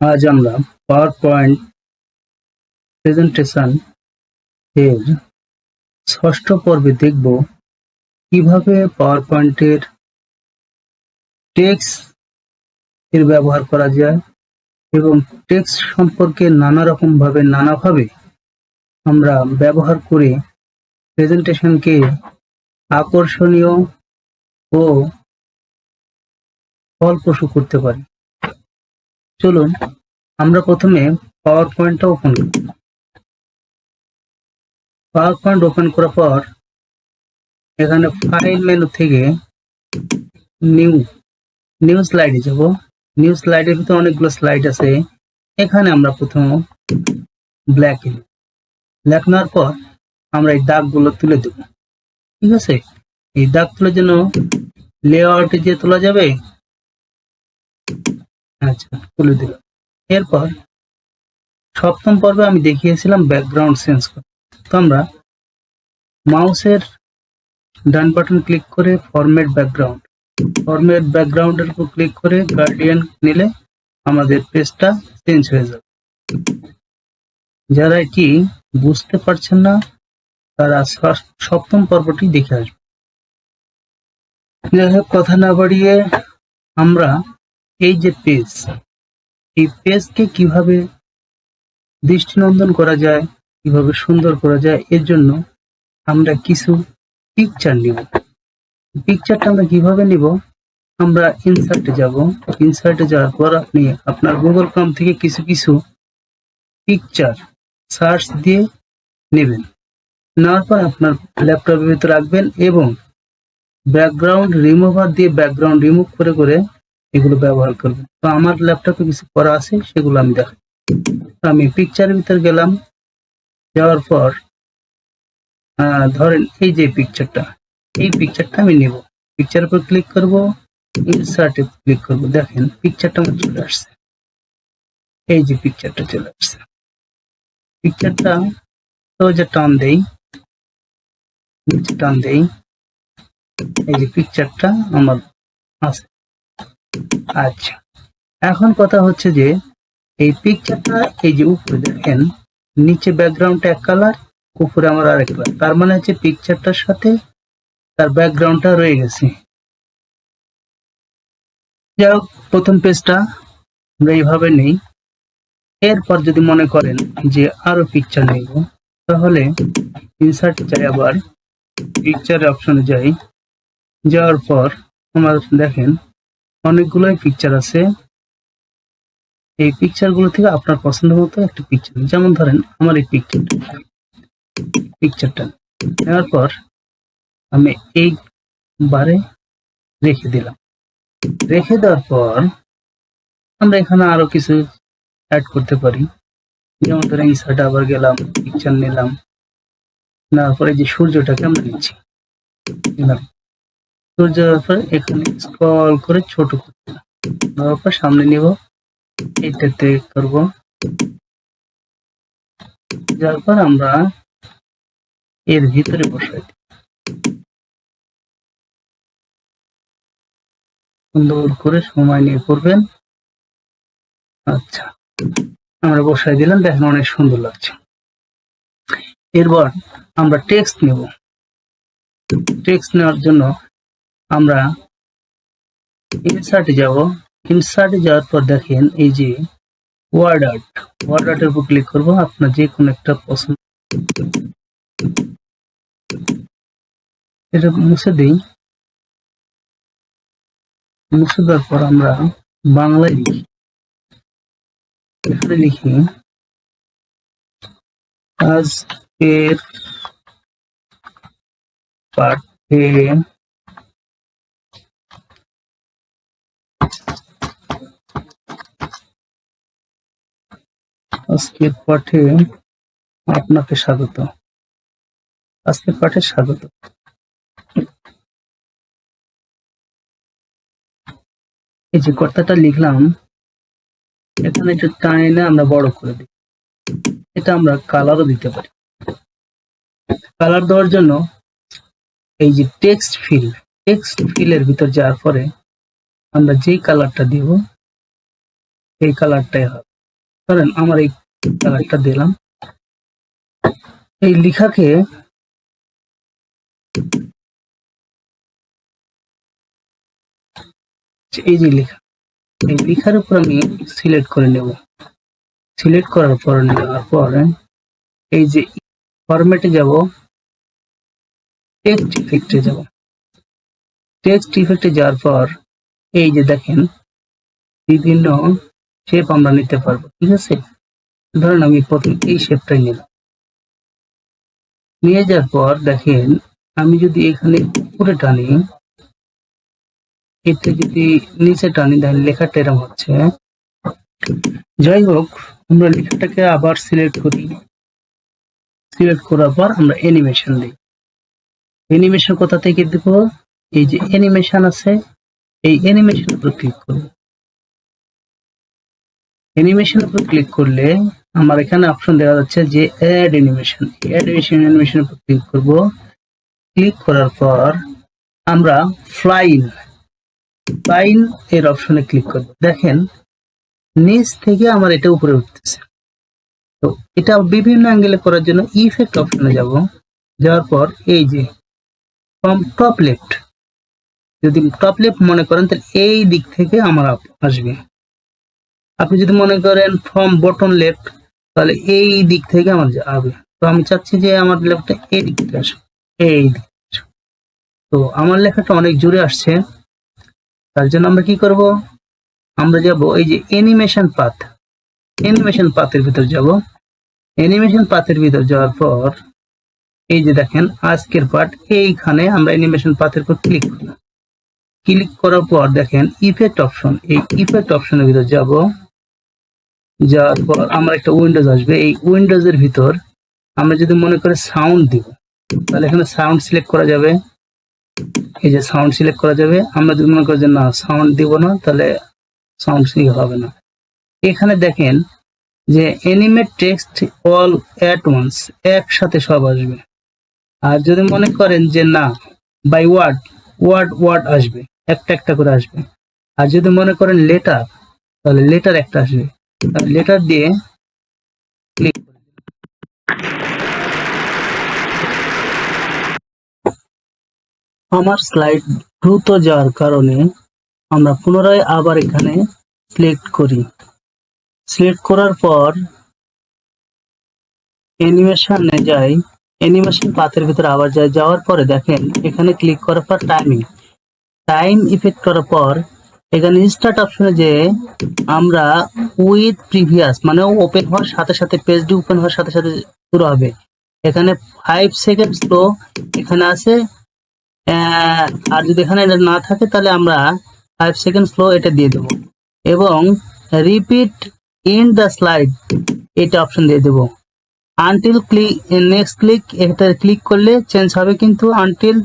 আজ আমরা power point presentation এর ষষ্ঠ পর্বে দেখব কিভাবে পাওয়ার পয়েন্টের টেক্সট এর ব্যবহার করা যায় এবং টেক্সট সম্পর্কে নানাভাবে আমরা ব্যবহার করে প্রেজেন্টেশনকে আকর্ষণীয় ও ফলপ্রসূ করতে পারি। চলুন আমরা প্রথমে পাওয়ার পয়েন্টটা ওপেন করি। পাওয়ার পয়েন্ট ওপেন করার পর এখানে ফাইল মেনু থেকে নিউ স্লাইডে যাব। নিউ স্লাইডের ভিতরে অনেকগুলো স্লাইড আছে। এখানে আমরা প্রথম ব্ল্যাক নেওয়ার পর আমরা এই দাগগুলো তুলে দেব। ঠিক আছে, এই দাগ তোলার জন্য লেআউটে যে তোলা যাবে। আচ্ছা, তুলে দিলাম। এরপর সপ্তম পর্বে আমি দেখিয়েছিলাম ব্যাকগ্রাউন্ড চেঞ্জ করতে। তো আমরা মাউসের ডান বাটন ক্লিক করে ফরম্যাট ব্যাকগ্রাউন্ডের উপর ক্লিক করে গার্ডিয়ান নিলে আমাদের পেজটা চেঞ্জ হয়ে যাবে। যারা এটি বুঝতে পারছেন না তারা সপ্তম পর্বটি দেখে আসবে। যাই হোক, কথা না বাড়িয়ে আমরা এই যে পেজ, এই পেজকে কিভাবে দৃষ্টিনন্দন করা যায়, কিভাবে সুন্দর করা যায়, এর জন্য আমরা কিছু পিকচার নিব। পিকচারটা আমরা কিভাবে নিব? আমরা ইনসার্টে যাব। ইনসার্টে যাওয়ার পর আপনি আপনার গুগল ক্রোম থেকে কিছু পিকচার সার্চ দিয়ে নেবেন। নেওয়ার পর আপনার ল্যাপটপের ভিতরে রাখবেন এবং ব্যাকগ্রাউন্ড রিমুভার দিয়ে ব্যাকগ্রাউন্ড রিমুভ করে এগুলো ব্যবহার করবেন। তো আমার ল্যাপটপে কিছু করা আছে, সেগুলো আমি দেখাই। আমি পিকচারের ভিতরে গেলাম। যাওয়ার পর ধরেন এই যে পিকচারটা, এই পিকচারটা আমি নেব। পিকচারের উপর ক্লিক করব, ইনসার্টে ক্লিক করব। দেখেন পিকচারটা আমার চলে আসছে। এই যে পিকচারটা চলে আসছে। পিকচারটা তো যে টান দেই, এই যে পিকচারটা আমার আছে। আচ্ছা, এখন কথা হচ্ছে যে এই পিকচারটা, এই যে উপরে দেখেন নিচে ব্যাকগ্রাউন্ডটা এক কালার, উপরে আমার আরেক কালার। তার মানে হচ্ছে পিকচারটার সাথে তার ব্যাকগ্রাউন্ডটা রয়ে গেছে। যাই হোক, প্রথম পেজটা আমরা এইভাবে নেই। এরপর যদি মনে করেন যে আরো পিকচার নেব, তাহলে ইনসার্ট যাই, আবার পিকচার অপশনে যাই। যাওয়ার পর আমার দেখেন অনেকগুলোই পিকচার আছে। এই পিকচারগুলো থেকে আপনার পছন্দ মতো একটা পিকচার, যেমন ধরেন আমার এই পিকচারটা নেওয়ার পর আমি এই বারে রেখে দিলাম। রেখে দেওয়ার পর আমরা এখানে আরো কিছু অ্যাড করতে পারি। যেমন ধরেন ইনসার্টে আবার গেলাম, পিকচার নিলাম। নেওয়ার পরে যে সূর্যটাকে আমরা নিচ্ছি, সূর্যের পরে এখানে স্ক্রল করে ছোট করতে, নেওয়ার পর সামনে নিব, এটাতে করব। যার পর আমরা এর ভিতরে বসাই দিই। সুন্দর করে সময় নিয়ে করবেন। আচ্ছা, আমরা বসাই দিলাম। দেখেন অনেক সুন্দর লাগছে। এরপর আমরা টেক্সট নেব। টেক্সট নেওয়ার জন্য আমরা ইনসার্টে যাব। ইনসার্টে যাওয়ার পর দেখেন এই যে ওয়ার্ড আর্টের উপর ক্লিক করব। আপনার যে কোনো একটা পছন্দ, এটা মুছে দিই। মুছে দেওয়ার পর আমরা বাংলায় লিখি। এখানে লিখি আজকের পাঠে আপনাকে স্বাগত। আজকের পাঠে স্বাগত। এই যে কথাটা লিখলাম, এখানে একটু টাইনে আমরা বড় করে দিই। এটা আমরা কালারও দিতে পারি। কালার দেওয়ার জন্য এই যে টেক্সট ফিলের ভিতর যাওয়ার পরে আমরা যেই কালারটা দিব, এই কালারটাই হবে। ধরেন আমার এই কালারটা দিলাম, এই লেখাকে এই যে লেখা, এই লেখার উপর আমি সিলেক্ট করে নেব। সিলেক্ট করার পর নেওয়ার পর এই যে ফরম্যাটে যাব, টেক্সট ইফেক্টে যাব। টেক্সট ইফেক্টে যাওয়ার পর এই যে দেখেন বিভিন্ন শেপ আমরা নিতে পারবো, ঠিক আছে। ধরেন আমি প্রথম এই শেপটাই নিলাম, নিয়ে যাওয়ার পর দেখেন আমি যদি এখানে উপরে টানি, এটা যদি নিচে টানি, দেখেন লেখাটা এরকম হচ্ছে। যাই হোক, আমরা লেখাটাকে আবার সিলেক্ট করি। সিলেক্ট করার পর আমরা অ্যানিমেশন দিই। অ্যানিমেশন কোথা থেকে দেব? এই যে অ্যানিমেশন আছে, এই অ্যানিমেশন উপর ক্লিক করব। অ্যানিমেশন উপর ক্লিক করলে আমার এখানে অপশন দেওয়া যাচ্ছে যে অ্যাড অ্যানিমেশন। অ্যানিমেশন উপর ক্লিক করব। ক্লিক করার পর আমরা ফ্লাইন এর অপশনে ক্লিক করব। দেখেন নিচ থেকে আমার এটা উপরে উঠতেছে। তো এটা বিভিন্ন অ্যাঙ্গেলে করার জন্য ইফেক্ট অপশনে যাব। যাওয়ার পর এই যে ফ্রম টপ লেফট, যদি টপ লেফট মনে করেন তাহলে এই দিক থেকে আমার আসবে। আপনি যদি মনে করেন ফ্রম বটম লেফট, তাহলে এই দিক থেকে আমার যাবে। তো আমি চাচ্ছি যে আমার লেখাটা এই দিক থেকে আসে, এই দিক। তো আমার লেখাটা অনেক জোরে আসছে, তার জন্য আমরা কি করব? আমরা যাব এই যে অ্যানিমেশন পাথ, অ্যানিমেশন পাথের ভিতর যাব। অ্যানিমেশন পাথের ভিতর যাওয়ার পর এই যে দেখেন আজকের পার্ট, এইখানে আমরা অ্যানিমেশন পাথের উপর ক্লিক করব। ক্লিক করার পর দেখেন ইফেক্ট অপশন, এই ইফেক্ট অপশনের ভিতর যাব। যাওয়ার পর আমার একটা উইন্ডোজ আসবে। এই উইন্ডোজের ভিতর আমরা যদি মনে করি সাউন্ড দিব, তাহলে এখানে সাউন্ড সিলেক্ট করা যাবে। এই যে সাউন্ড সিলেক্ট করা যাবে। আমরা যদি মনে করি যে না সাউন্ড দিব না, তাহলে সাউন্ড সিলেক্ট হবে না। এখানে দেখেন যে animate text all at once, একসাথে সব আসবে। আর যদি মনে করেন যে না বাই ওয়ার্ড আসবে, একটা একটা করে আসবে। আর যদি মনে করেন লেটার, তাহলে লেটার একটা আসবে। লেটার দিয়ে ক্লিক। আমার স্লাইড দ্রুত যাওয়ার কারণে আমরা পুনরায় আবার এখানে সিলেক্ট করি। সিলেক্ট করার পর অ্যানিমেশনে যাই, অ্যানিমেশন পাথের ভিতরে আবার যাই। যাওয়ার পরে দেখেন এখানে ক্লিক করার পর টাইম ইফেক্ট করার পর এখানে স্টার্ট অপশনে যে আমরা উইথ প্রিভিয়াস মানে ওপেন হওয়ার সাথে সাথে, পেজটি ওপেন হওয়ার সাথে সাথে শুরু হবে। এখানে 5 সেকেন্ড স্লো এখানে আছে। আর যদি এখানে এটা না থাকে তাহলে আমরা 5 সেকেন্ড স্লো এটা দিয়ে দেবো, এবং রিপিট ইন দ্য স্লাইড এটা অপশন দিয়ে দেবো। আনটিল ক্লিক নেক্সট ক্লিক, এটা ক্লিক করলে চেঞ্জ হবে, কিন্তু আনটিল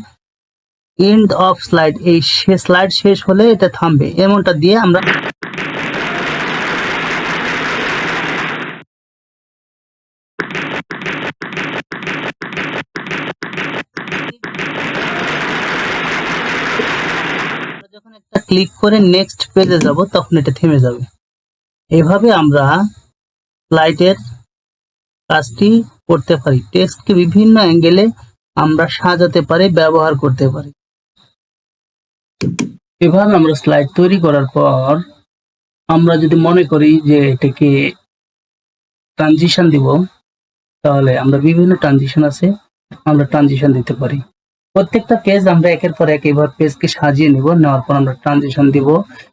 এন্ড অফ স্লাইড, এই স্লাইড শেষ হলে এটা থামবে, এমনটা দিয়ে আমরা যখন একটা ক্লিক করে নেক্সট পেজে যাব তখন এটা থেমে যাবে। এইভাবে আমরা স্লাইডের কাজটি করতে পারি। টেক্সটকে বিভিন্ন অ্যাঙ্গেলে আমরা সাজাতে পারি, ব্যবহার করতে পারি। এভাবে আমরা স্লাইড তৈরি করার পর আমরা যদি মনে করি যে এটাকে ট্রানজিশন দিব, তাহলে আমরা বিভিন্ন ট্রানজিশন আছে, আমরা ট্রানজিশন দিতে পারি। প্রত্যেকটা পেজ আমরা একের পর এক এবার পেজকে সাজিয়ে নিব, নেওয়ার পর আমরা ট্রানজিশন দিব,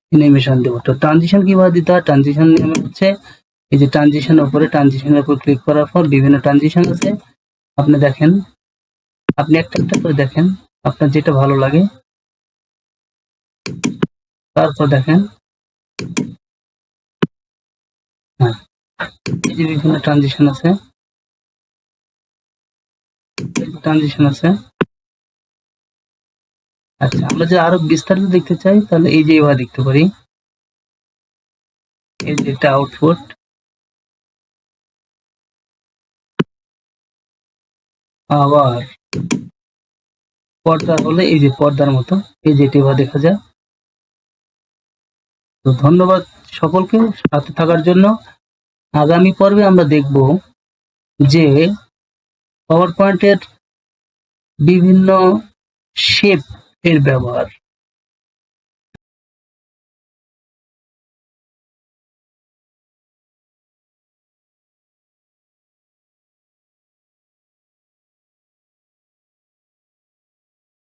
অ্যানিমেশন দিব। তো ট্রানজিশন কিভাবে দিতে হয়? ট্রানজিশন নিয়ম হচ্ছে এই যে ট্রানজিশনের উপর ক্লিক করার পর বিভিন্ন ট্রানজিশন আছে। আপনি দেখেন, আপনি একটা একটা করে দেখেন আপনার যেটা ভালো লাগে। তারপর দেখেন হ্যাঁ, এই যে বিভিন্ন ট্রানজিশন আছে, আচ্ছা আমরা যদি আরো বিস্তারিত দেখতে চাই তাহলে এই যে এভাবে দেখতে পারি। এই যে এটা আউটপুট, আবার পর্দা হলে এই যে পর্দার মতো এই যে এভাবে দেখা যায়। তো ধন্যবাদ সকলকে সাথে থাকার জন্য। আগামী পর্বে আমরা দেখব যে পাওয়ার পয়েন্টের বিভিন্ন শেপ এর ব্যবহার।